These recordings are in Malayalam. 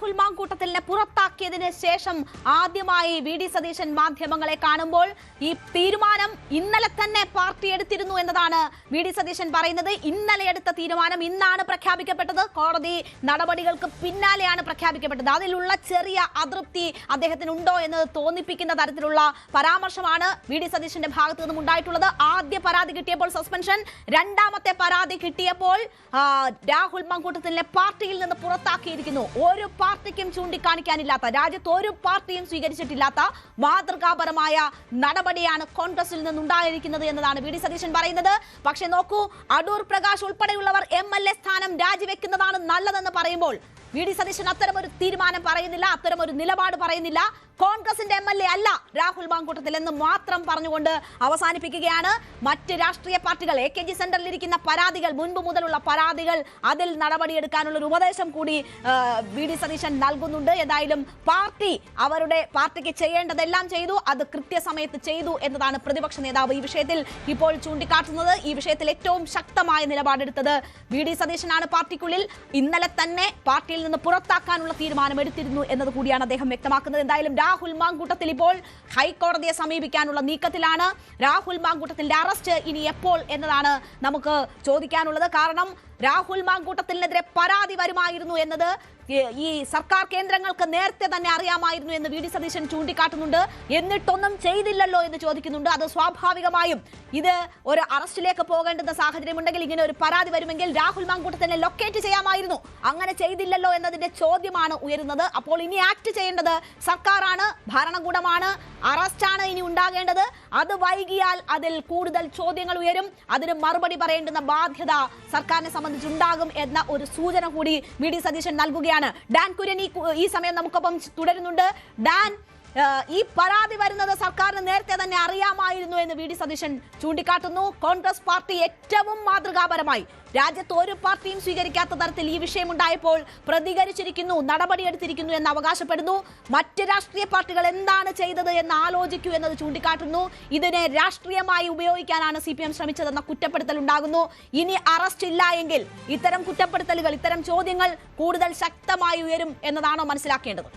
രാഹുൽ മാങ്കൂട്ടത്തിലിനെ പുറത്താക്കിയതിന് ശേഷം ആദ്യമായി വി.ഡി. സതീശൻ മാധ്യമങ്ങളെ കാണുമ്പോൾ ഈ തീരുമാനം ഇന്നലെ തന്നെ പാർട്ടി എടുത്തിരുന്നു എന്നതാണ് വി.ഡി. സതീശൻ പറയുന്നത്. ഇന്നലെ എടുത്ത തീരുമാനം ഇന്നാണ് പ്രഖ്യാപിക്കപ്പെട്ടത്. കോടതി നടപടികൾക്ക് പിന്നാലെയാണ് പ്രഖ്യാപിക്കപ്പെട്ടത്. അതിലുള്ള ചെറിയ അതൃപ്തി അദ്ദേഹത്തിനുണ്ടോ എന്ന് തോന്നിപ്പിക്കുന്ന തരത്തിലുള്ള പരാമർശമാണ് വി.ഡി. സതീശന്റെ ഭാഗത്തു നിന്നും ഉണ്ടായിട്ടുള്ളത്. ആദ്യ പരാതി കിട്ടിയപ്പോൾ സസ്പെൻഷൻ, രണ്ടാമത്തെ പരാതി കിട്ടിയപ്പോൾ രാഹുൽ മാങ്കൂട്ടത്തിലിനെ പാർട്ടിയിൽ നിന്ന് പുറത്താക്കിയിരിക്കുന്നു. ഒരു പാർട്ടിക്കും ചൂണ്ടിക്കാണിക്കാനില്ലാത്ത, രാജ്യത്ത് ഒരു പാർട്ടിയും സ്വീകരിച്ചിട്ടില്ലാത്ത മാതൃകാപരമായ നടപടിയാണ് കോൺഗ്രസിൽ നിന്നുണ്ടായിരിക്കുന്നത് എന്നതാണ് വി.ഡി. സതീശൻ പറയുന്നത്. പക്ഷെ നോക്കൂ, അടൂർ പ്രകാശ് ഉൾപ്പെടെയുള്ളവർ MLA സ്ഥാനം രാജിവെക്കുന്നതാണ് നല്ലതെന്ന് പറയുമ്പോൾ വി.ഡി. സതീശൻ അത്തരമൊരു തീരുമാനം പറയുന്നില്ല, അത്തരമൊരു നിലപാട് പറയുന്നില്ല. കോൺഗ്രസിന്റെ MLA അല്ല രാഹുൽ മാങ്കൂട്ടത്തിൽ എന്ന് മാത്രം പറഞ്ഞുകൊണ്ട് അവസാനിപ്പിക്കുകയാണ്. മറ്റ് രാഷ്ട്രീയ പാർട്ടികൾ AKG സെന്ററിൽ ഇരിക്കുന്ന പരാതികൾ, മുൻപ് മുതലുള്ള പരാതികൾ, അതിൽ നടപടിയെടുക്കാനുള്ള ഒരു ഉപദേശം കൂടി വി.ഡി. സതീശൻ നൽകുന്നുണ്ട്. ഏതായാലും അവരുടെ പാർട്ടിക്ക് ചെയ്യേണ്ടതെല്ലാം ചെയ്തു, അത് കൃത്യസമയത്ത് ചെയ്തു എന്നതാണ് പ്രതിപക്ഷ നേതാവ് ഈ വിഷയത്തിൽ ഇപ്പോൾ ചൂണ്ടിക്കാട്ടുന്നത്. ഈ വിഷയത്തിൽ ഏറ്റവും ശക്തമായ നിലപാടെടുത്തത് വി.ഡി. സതീശനാണ്. പാർട്ടിക്കുള്ളിൽ ഇന്നലെ തന്നെ പാർട്ടിയിൽ നിന്ന് പുറത്താക്കാനുള്ള തീരുമാനം എടുത്തിരുന്നു എന്നത് കൂടിയാണ് അദ്ദേഹം വ്യക്തമാക്കുന്നത്. എന്തായാലും രാഹുൽ മാങ്കൂട്ടത്തിൽ ഇപ്പോൾ ഹൈക്കോടതിയെ സമീപിക്കാനുള്ള നീക്കത്തിലാണ്. രാഹുൽ മാങ്കൂട്ടത്തിന്റെ അറസ്റ്റ് ഇനി എപ്പോൾ എന്നതാണ് നമുക്ക് ചോദിക്കാനുള്ളത്. കാരണം രാഹുൽ മാങ്കൂട്ടത്തിനെതിരെ പരാതി വരുമായിരുന്നു എന്നത് ഈ സർക്കാർ കേന്ദ്രങ്ങൾക്ക് നേരത്തെ തന്നെ അറിയാമായിരുന്നു എന്ന് വി.ഡി. സതീശൻ ചൂണ്ടിക്കാട്ടുന്നുണ്ട്. എന്നിട്ടൊന്നും ചെയ്തില്ലല്ലോ എന്ന് ചോദിക്കുന്നുണ്ട്. അത് സ്വാഭാവികമായും ഇത് ഒരു അറസ്റ്റിലേക്ക് പോകേണ്ടുന്ന സാഹചര്യമുണ്ടെങ്കിൽ, ഇങ്ങനെ ഒരു പരാതി വരുമെങ്കിൽ രാഹുൽ മാങ്കൂട്ടത്തിനെ ലൊക്കേറ്റ് ചെയ്യാമായിരുന്നു. അങ്ങനെ ചെയ്തില്ലല്ലോ എന്നതിന്റെ ചോദ്യമാണ് ഉയരുന്നത്. അപ്പോൾ ഇനി ആക്ട് ചെയ്യേണ്ടത് സർക്കാരാണ്, ഭരണകൂടമാണ്, അറസ്റ്റാണ് ഇനി ഉണ്ടാകേണ്ടത്. അത് വൈകിയാൽ അതിൽ കൂടുതൽ ചോദ്യങ്ങൾ ഉയരും. അതിന് മറുപടി പറയേണ്ടുന്ന ബാധ്യത സർക്കാരിനെ സംബന്ധിച്ചുണ്ടാകും എന്ന ഒരു സൂചന കൂടി വി.ഡി. സതീശൻ നൽകുകയാണ്. ഡാൻ കുര്യൻ ഈ സമയം നമുക്കൊപ്പം തുടരുന്നുണ്ട്. ഡാൻ, ഈ പരാതി വരുന്നത് സർക്കാരിന് നേരത്തെ തന്നെ അറിയാമായിരുന്നു എന്ന് വി.ഡി. സതീശൻ ചൂണ്ടിക്കാട്ടുന്നു. കോൺഗ്രസ് പാർട്ടി ഏറ്റവും മാതൃകാപരമായി രാജ്യത്ത് ഒരു പാർട്ടിയും സ്വീകരിക്കാത്ത തരത്തിൽ ഈ വിഷയമുണ്ടായപ്പോൾ പ്രതികരിച്ചിരിക്കുന്നു, നടപടിയെടുത്തിരിക്കുന്നു എന്ന് അവകാശപ്പെടുന്നു. മറ്റ് രാഷ്ട്രീയ പാർട്ടികൾ എന്താണ് ചെയ്തത് എന്ന് ആലോചിക്കൂ എന്നത് ചൂണ്ടിക്കാട്ടുന്നു. ഇതിനെ രാഷ്ട്രീയമായി ഉപയോഗിക്കാനാണ് CPM ശ്രമിച്ചതെന്ന കുറ്റപ്പെടുത്തൽ ഉണ്ടാകുന്നു. ഇനി അറസ്റ്റ് ഇല്ല എങ്കിൽ ഇത്തരം കുറ്റപ്പെടുത്തലുകൾ, ഇത്തരം ചോദ്യങ്ങൾ കൂടുതൽ ശക്തമായി ഉയരും എന്നതാണോ മനസ്സിലാക്കേണ്ടത്?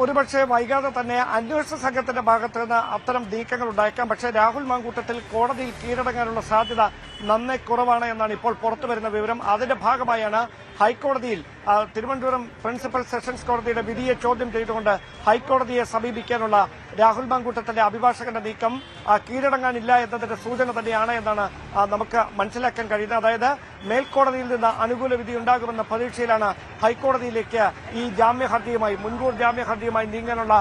ഒരുപക്ഷെ വൈകാതെ തന്നെ അന്വേഷണ സംഘത്തിന്റെ ഭാഗത്ത് നിന്ന് അത്തരം നീക്കങ്ങൾ ഉണ്ടായേക്കാം. പക്ഷേ രാഹുൽ മാങ്കൂട്ടത്തിൽ കോടതിയിൽ കീഴടങ്ങാനുള്ള സാധ്യത നന്നേ കുറവാണ് എന്നാണ് ഇപ്പോൾ പുറത്തുവരുന്ന വിവരം. അതിന്റെ ഭാഗമായാണ് ഹൈക്കോടതിയിൽ തിരുവനന്തപുരം പ്രിൻസിപ്പൽ സെഷൻസ് കോടതിയുടെ വിധിയെ ചോദ്യം ചെയ്തുകൊണ്ട് ഹൈക്കോടതിയെ സമീപിക്കാനുള്ള രാഹുൽ മാങ്കൂട്ടത്തിന്റെ അഭിഭാഷകന്റെ നീക്കം കീഴടങ്ങാനില്ല എന്നതിന്റെ സൂചന തന്നെയാണ് എന്നാണ് നമുക്ക് മനസ്സിലാക്കാൻ കഴിയുന്നത്. അതായത് മേൽക്കോടതിയിൽ നിന്ന് അനുകൂല വിധി ഉണ്ടാകുമെന്ന പ്രതീക്ഷയിലാണ് ഹൈക്കോടതിയിലേക്ക് ഈ ജാമ്യഹർജിയുമായി, മുൻകൂർ ജാമ്യഹർജിയുമായി നീങ്ങാനുള്ള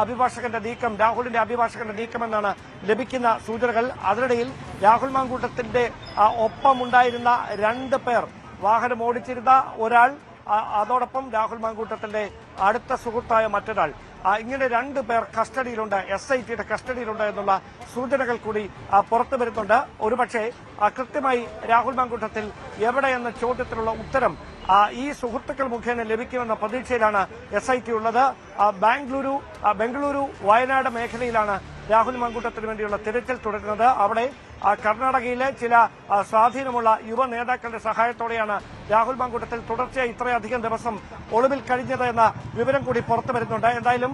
അഭിഭാഷകന്റെ നീക്കം, രാഹുലിന്റെ അഭിഭാഷകന്റെ നീക്കമെന്നാണ് ലഭിക്കുന്ന സൂചനകൾ. അതിനിടയിൽ രാഹുൽ മാങ്കൂട്ടത്തിന്റെ ഒപ്പമുണ്ടായിരുന്ന 2 പേർ, വാഹനം ഓടിച്ചിരുന്ന ഒരാൾ, അതോടൊപ്പം രാഹുൽ മാങ്കൂട്ടത്തിന്റെ അടുത്ത സുഹൃത്തായ മറ്റൊരാൾ, ഇങ്ങനെ 2 പേർ കസ്റ്റഡിയിലുണ്ട്, SITയുടെ കസ്റ്റഡിയിലുണ്ട് എന്നുള്ള സൂചനകൾ കൂടി പുറത്തു വരുന്നുണ്ട്. ഒരുപക്ഷെ കൃത്യമായി രാഹുൽ മാങ്കൂട്ടത്തിൽ എവിടെയെന്ന ചോദ്യത്തിനുള്ള ഉത്തരം ഈ സുഹൃത്തുക്കൾ മുഖേന ലഭിക്കുമെന്ന പ്രതീക്ഷയിലാണ് SIT ഉള്ളത്. ബംഗളൂരു, വയനാട് മേഖലയിലാണ് രാഹുൽ മാങ്കൂട്ടത്തിന് വേണ്ടിയുള്ള തിരച്ചിൽ തുടരുന്നത്. അവിടെ കർണാടകയിലെ ചില സ്വാധീനമുള്ള യുവ നേതാക്കളുടെ സഹായത്തോടെയാണ് രാഹുൽ മാങ്കൂട്ടത്തിൽ തുടർച്ചയായി ഇത്രയധികം ദിവസം ഒളിവിൽ കഴിഞ്ഞത് എന്ന വിവരം കൂടി പുറത്തു വരുന്നുണ്ട്. എന്തായാലും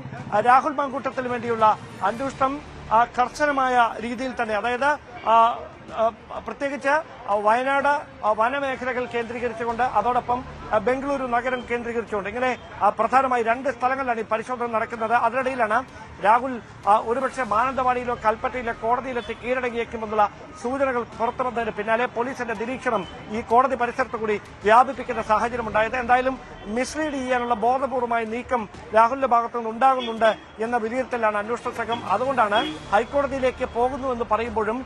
രാഹുൽ മാങ്കൂട്ടത്തിന് വേണ്ടിയുള്ള അന്വേഷണം കർശനമായ രീതിയിൽ തന്നെ, അതായത് പ്രത്യേകിച്ച് വയനാട് വനമേഖലകൾ കേന്ദ്രീകരിച്ചുകൊണ്ട്, അതോടൊപ്പം ബംഗളൂരു നഗരം കേന്ദ്രീകരിച്ചുകൊണ്ട്, ഇങ്ങനെ പ്രധാനമായി 2 സ്ഥലങ്ങളിലാണ് ഈ പരിശോധന നടക്കുന്നത്. അതിനിടയിലാണ് രാഹുൽ ഒരുപക്ഷെ മാനന്തവാടിയിലോ കൽപ്പറ്റയിലോ കോടതിയിലെത്തി കീഴടങ്ങിയേക്കുമെന്നുള്ള സൂചനകൾ പുറത്തുവന്നതിന് പിന്നാലെ പോലീസിന്റെ നിരീക്ഷണം ഈ കോടതി പരിസരത്ത് കൂടി വ്യാപിപ്പിക്കുന്ന സാഹചര്യമുണ്ടായത്. എന്തായാലും മിസ്ലീഡ് ചെയ്യാനുള്ള ബോധപൂർവമായ നീക്കം രാഹുലിന്റെ ഭാഗത്തുനിന്ന് ഉണ്ടാകുന്നുണ്ട് എന്ന വിലയിരുത്തലാണ് അന്വേഷണ സംഘം. അതുകൊണ്ടാണ് ഹൈക്കോടതിയിലേക്ക് പോകുന്നുവെന്ന് പറയുമ്പോഴും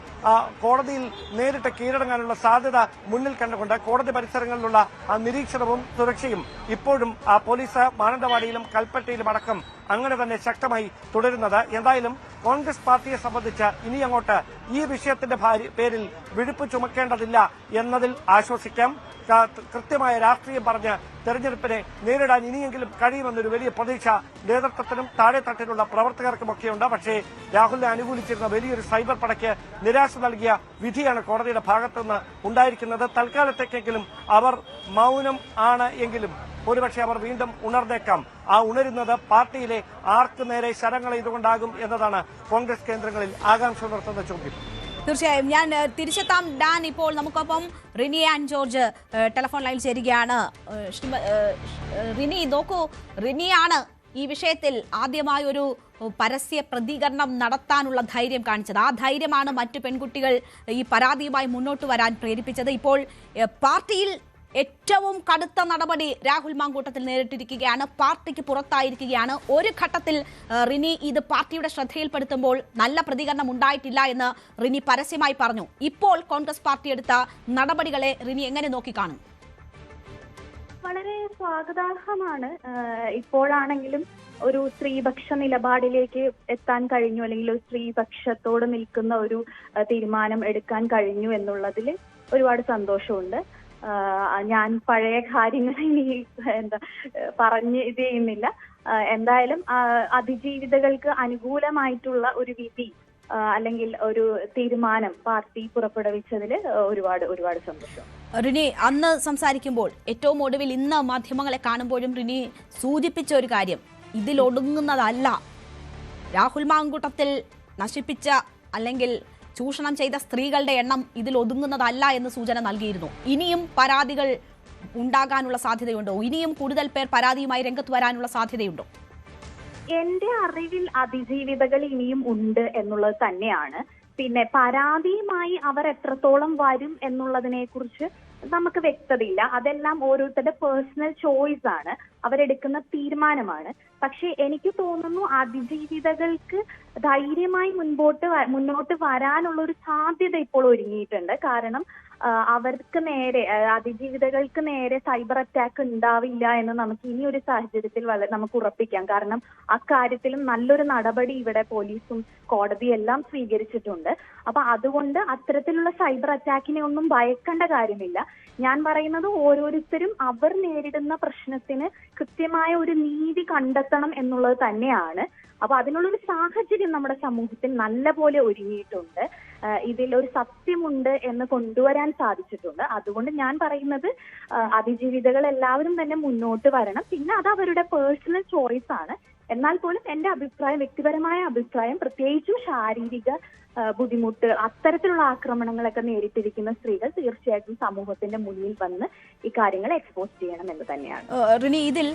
കോടതിയിൽ നേരിട്ട് കീഴടങ്ങാനുള്ള സാധ്യത മുന്നിൽ കണ്ടുകൊണ്ട് കോടതി പരിസരങ്ങളിലുള്ള നിരീക്ഷണവും സുരക്ഷയും ഇപ്പോഴും പോലീസ് മാനന്തവാടിയിലും കൽപ്പറ്റയിലും അടക്കം അങ്ങനെ തന്നെ ശക്തമായി തുടരുന്നത്. എന്തായാലും കോൺഗ്രസ് പാർട്ടിയെ സംബന്ധിച്ച് ഇനി അങ്ങോട്ട് ഈ വിഷയത്തിന്റെ പേരിൽ വിഴുപ്പ് ചുമക്കേണ്ടതില്ല എന്നതിൽ ആശ്വസിക്കാം. കൃത്യമായ രാഷ്ട്രീയം പറഞ്ഞ് തെരഞ്ഞെടുപ്പിനെ നേരിടാൻ ഇനിയെങ്കിലും കഴിയുമെന്നൊരു വലിയ പ്രതീക്ഷ നേതൃത്വത്തിനും താഴെത്തട്ടിലുള്ള പ്രവർത്തകർക്കുമൊക്കെയുണ്ട്. പക്ഷേ രാഹുലിനെ അനുകൂലിച്ചിരുന്ന വലിയൊരു സൈബർ പടയ്ക്ക് നിരാശ നൽകിയ വിധിയാണ് കോടതിയുടെ ഭാഗത്തുനിന്ന് ഉണ്ടായിരിക്കുന്നത്. തൽക്കാലത്തേക്കെങ്കിലും അവർ മൗനം ആണ് എങ്കിലും ഒരുപക്ഷെ അവർ വീണ്ടും ഉണർന്നേക്കാം. ആ ഉണരുന്നത് പാർട്ടിയിലെ ആർക്ക് നേരെ ശരങ്ങൾ ഇതുകൊണ്ടാകും എന്നതാണ് കോൺഗ്രസ് കേന്ദ്രങ്ങളിൽ ആകാംക്ഷ ഉണർത്തുന്ന ചോദ്യം. തീർച്ചയായും ഞാൻ തിരിച്ചെത്താം ഡാൻ. ഇപ്പോൾ നമുക്കൊപ്പം റിനി ആൻഡ് ജോർജ് ടെലിഫോൺ ലൈനിൽ ചേരുകയാണ്. റിനി നോക്കൂ, റിനിയാണ് ഈ വിഷയത്തിൽ ആദ്യമായി ഒരു പരസ്യ പ്രതികരണം നടത്താനുള്ള ധൈര്യം കാണിച്ചത്. ആ ധൈര്യമാണ് മറ്റു പെൺകുട്ടികൾ ഈ പരാതിയുമായി മുന്നോട്ട് വരാൻ പ്രേരിപ്പിച്ചത്. ഇപ്പോൾ പാർട്ടിയിൽ ഏറ്റവും കടുത്ത നടപടി രാഹുൽ മാങ്കൂട്ടത്തിൽ നേരിട്ടിരിക്കുകയാണ്. പാർട്ടിക്ക് പുറത്തായിരിക്കുകയാണ്. ഒരു ഘട്ടത്തിൽ റിനി ഇത് പാർട്ടിയുടെ ശ്രദ്ധയിൽപ്പെടുത്തുമ്പോൾ നല്ല പ്രതികരണം ഉണ്ടായിട്ടില്ല എന്ന് റിനി പരസ്യമായി പറഞ്ഞു. ഇപ്പോൾ കോൺഗ്രസ് പാർട്ടി എടുത്ത നടപടികളെ റിനി എങ്ങനെ നോക്കിക്കാണും? വളരെ സ്വാഗതാർഹമാണ്. ഇപ്പോഴാണെങ്കിലും ഒരു സ്ത്രീപക്ഷ നിലപാടിലേക്ക് എത്താൻ കഴിഞ്ഞു, അല്ലെങ്കിൽ ഒരു സ്ത്രീപക്ഷത്തോട് നിൽക്കുന്ന ഒരു തീരുമാനം എടുക്കാൻ കഴിഞ്ഞു എന്നുള്ളതിൽ ഒരുപാട് സന്തോഷമുണ്ട്. ഞാൻ പഴയ കാര്യങ്ങൾ ഇനി പറഞ്ഞ് ഇത് ചെയ്യുന്നില്ല. എന്തായാലും അതിജീവിതകൾക്ക് അനുകൂലമായിട്ടുള്ള ഒരു വിധി അല്ലെങ്കിൽ ഒരു തീരുമാനം പാർട്ടി പുറപ്പെടുവിച്ചതിൽ ഒരുപാട് ഒരുപാട് സന്തോഷം. റിനി അന്ന് സംസാരിക്കുമ്പോൾ ഏറ്റവും ഒടുവിൽ ഇന്ന് മാധ്യമങ്ങളെ കാണുമ്പോഴും റിനി സൂചിപ്പിച്ച ഒരു കാര്യം, ഇതിലൊടുങ്ങുന്നതല്ല. രാഹുൽ മാങ്കൂട്ടത്തിൽ നശിപ്പിച്ച അല്ലെങ്കിൽ ചൂഷണം ചെയ്ത സ്ത്രീകളുടെ എണ്ണം ഇതിൽ ഒതുങ്ങുന്നതല്ല എന്ന് സൂചന നൽകിയിരുന്നു. ഇനിയും പരാതികൾ ഉണ്ടാകാനുള്ള സാധ്യതയുണ്ടോ? ഇനിയും കൂടുതൽ പേർ പരാതിയുമായി രംഗത്ത് വരാനുള്ള സാധ്യതയുണ്ടോ? എന്റെ അറിവിൽ അതിജീവിതകൾ ഇനിയും ഉണ്ട് എന്നുള്ളത് തന്നെയാണ്. പിന്നെ പരാതിയുമായി അവർ എത്രത്തോളം വരും എന്നുള്ളതിനെ കുറിച്ച് നമുക്ക് വ്യക്തതയില്ല. അതെല്ലാം ഓരോരുത്തരുടെ പേഴ്സണൽ ചോയ്സ് ആണ്, അവരെടുക്കുന്ന തീരുമാനമാണ്. പക്ഷെ എനിക്ക് തോന്നുന്നു അതിജീവിതകൾക്ക് ധൈര്യമായി മുന്നോട്ട് വരാനുള്ള ഒരു സാധ്യത ഇപ്പോൾ ഒരുങ്ങിയിട്ടുണ്ട്. കാരണം അവർക്ക് നേരെ, അതിജീവിതകൾക്ക് നേരെ സൈബർ അറ്റാക്ക് ഉണ്ടാവില്ല എന്ന് നമുക്ക് ഇനി ഒരു സാഹചര്യത്തിൽ നമുക്ക് ഉറപ്പിക്കാം. കാരണം അക്കാര്യത്തിലും നല്ലൊരു നടപടി ഇവിടെ പോലീസും കോടതിയും എല്ലാം സ്വീകരിച്ചിട്ടുണ്ട്. അപ്പൊ അതുകൊണ്ട് അത്തരത്തിലുള്ള സൈബർ അറ്റാക്കിനെ ഒന്നും ഭയക്കേണ്ട കാര്യമില്ല. ഞാൻ പറയുന്നത് ഓരോരുത്തരും അവർ നേരിടുന്ന പ്രശ്നത്തിന് കൃത്യമായ ഒരു നീതി കണ്ടെത്തണം എന്നുള്ളത് തന്നെയാണ്. അപ്പൊ അതിനുള്ളൊരു സാഹചര്യം നമ്മുടെ സമൂഹത്തിൽ നല്ല പോലെ ഒരുങ്ങിയിട്ടുണ്ട്. ഇതിൽ ഒരു സത്യമുണ്ട് എന്ന് കൊണ്ടുവരാൻ സാധിച്ചിട്ടുണ്ട്. അതുകൊണ്ട് ഞാൻ പറയുന്നത് അതിജീവിതകൾ എല്ലാവരും തന്നെ മുന്നോട്ട് വരണം. പിന്നെ അത് അവരുടെ പേഴ്സണൽ ചോയ്സ് ആണ്. എന്നാൽ പോലും എന്റെ അഭിപ്രായം, വ്യക്തിപരമായ അഭിപ്രായം, പ്രത്യേകിച്ചും ശാരീരിക ബുദ്ധിമുട്ട്, അത്തരത്തിലുള്ള ആക്രമണങ്ങളൊക്കെ നേരിട്ടിരിക്കുന്ന സ്ത്രീകൾ തീർച്ചയായിട്ടും സമൂഹത്തിന്റെ മുന്നിൽ വന്ന് ഈ കാര്യങ്ങൾ എക്സ്പോസ് ചെയ്യണം എന്ന് തന്നെയാണ്. റിനി, ഇതിൽ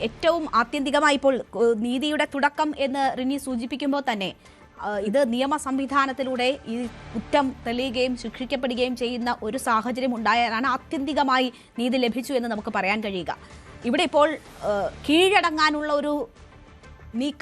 ഏറ്റവും ആത്യന്തികമായി ഇപ്പോൾ നീതിയുടെ തുടക്കം എന്ന് റിനി സൂചിപ്പിക്കുമ്പോൾ തന്നെ ഇത് നിയമ സംവിധാനത്തിലൂടെ ഈ കുറ്റം തെളിയുകയും ശിക്ഷിക്കപ്പെടുകയും ചെയ്യുന്ന ഒരു സാഹചര്യം ഉണ്ടായാലാണ് ആത്യന്തികമായി നീതി ലഭിച്ചു എന്ന് നമുക്ക് പറയാൻ കഴിയുക. ഇവിടെ ഇപ്പോൾ കീഴടങ്ങാനുള്ള ഒരു നീക്കം